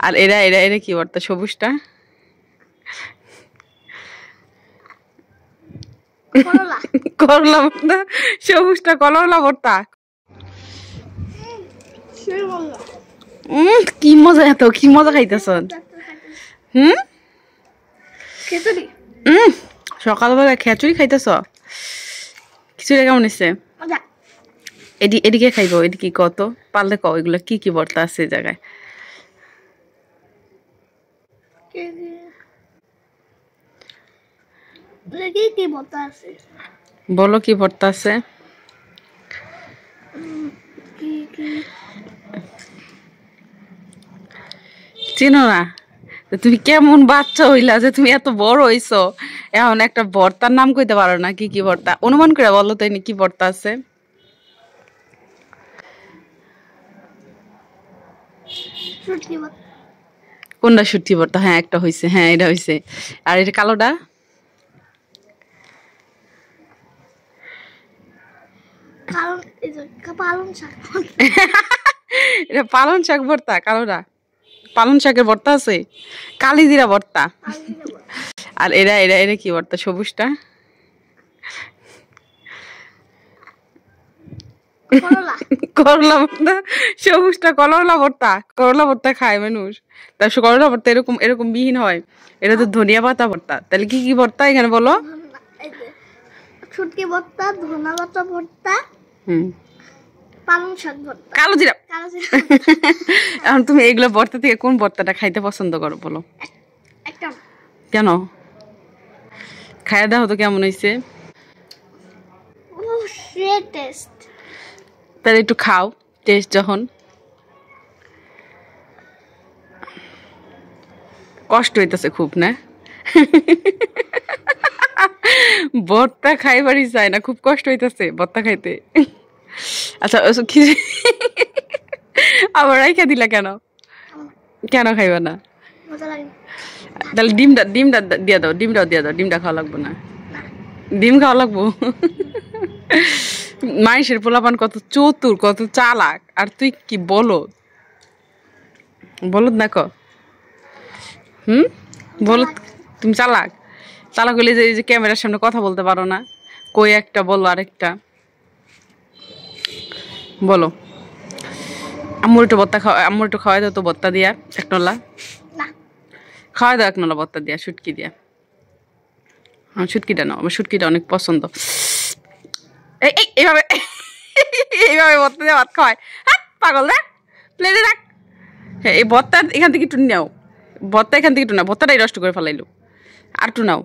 আর এরা এরা এরা কি ভর্তা? সবুজটা করলা ভর্তা, সবুজটা করলা ভর্তা। কি মজা, এত কি মজা খাইতেছ। সকালবেলা খিচুড়ি খাইতেছ? খিচুড়ি কেমন হচ্ছে? এদিকে খাইব, এদিকে কত পারলে কও এগুলো কি কি ভর্তা আছে এই জায়গায়? বলো কি ভর্তা আছে? চিনো না? তুমি কেমন বাচ্চা হইলা যে তুমি এত বড় হইছো, এখন একটা ভর্তার নাম কইতে পারো না? কি কি ভর্তা অনুমান করে বলো তো, কি ভর্তা আছে? কোনটা শুটকি ভর্তা? হ্যাঁ একটা হইছে, হ্যাঁ এটা হইছে। আর এটা কালোটা? এটা পালং শাক ভর্তা। কালোটা পালং শাকের ভর্তা আছে, কালিজিরা ভর্তা। আর এরা এরা এরা কি ভর্তা? সবুজটা করলা ভর্তা, সবুজটা করলা ভর্তা। করলা ভর্তা খায় মানুষ, তার করলা ভর্তা এরকম এরকম বিহীন হয়। এটা তো ধনিয়া পাতা ভর্তা। তাহলে কি কি ভর্তা এখানে বলো? শুটকি ভর্তা, ধনা পাতা ভর্তা, পালং শাক ভর্তা, কালো জিরা। এখন তুমি এগুলো ভর্তা থেকে কোন ভর্তাটা খাইতে পছন্দ করো বলো? কেন? খাইয়া দাও তো কেমন হয়েছে? তাহলে একটু খাও, টেস্ট যখন। কষ্ট হইতেছে খুব না? ভর্তা খাইবারই চাই না, খুব কষ্ট হইতেছে ভর্তা খাইতে। আচ্ছা আবার রাইখা দিলা কেন? কেন খাইবা না? তাহলে ডিমটা ডিমটা দিয়ে দাও, ডিমটাও দিয়ে দাও। ডিমটা খাওয়া লাগবো না? ডিম খাওয়া লাগবো? মানুষের পোলাপান কত চতুর, কত চালাক, আর তুই কি বলো বলদ না ক? বলো তুমি চালাক? চালাক হইলে যে ক্যামেরার সামনে কথা বলতে পারো না, কই একটা বলো আরেকটা বলো। আম্মুর একটু ভর্তা খাওয়া, আম্মুর একটু খাওয়াই দাও তো ভর্তা দিয়া, এক নলা খাওয়াই দাও, এক নলা ভর্তা দিয়া, শুটকি দিয়া। হ্যাঁ শুটকিটা নাও, আমার শুটকিটা অনেক পছন্দ। এইভাবে এইভাবে ভর্তা দিয়ে ভাত খাওয়ায়, হ্যাঁ পাগল রে, প্লেটে রাখ। হ্যাঁ এই ভর্তা এখান থেকে একটু নাও, ভর্তা এখান থেকে একটু নাও, ভর্তাটাই নষ্ট করে ফেলাইলো। আর একটু নাও,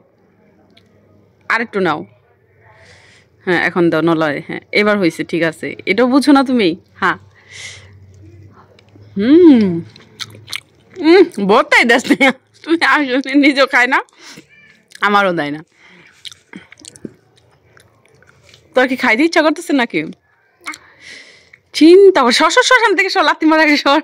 আর একটু নাও। হ্যাঁ এখন দাও নলয়। হ্যাঁ এবার হয়েছে, ঠিক আছে। এটাও বুঝো না তুমি? হ্যাঁ ভর্তাই দেশ না তুমি, আসলে নিজেও খায় না, আমারও দেয় না। তোর কি খাইতে ইচ্ছা করতেছে নাকি? চিন্তা শ্মশান থেকে সর, লাত্তি মারা সর।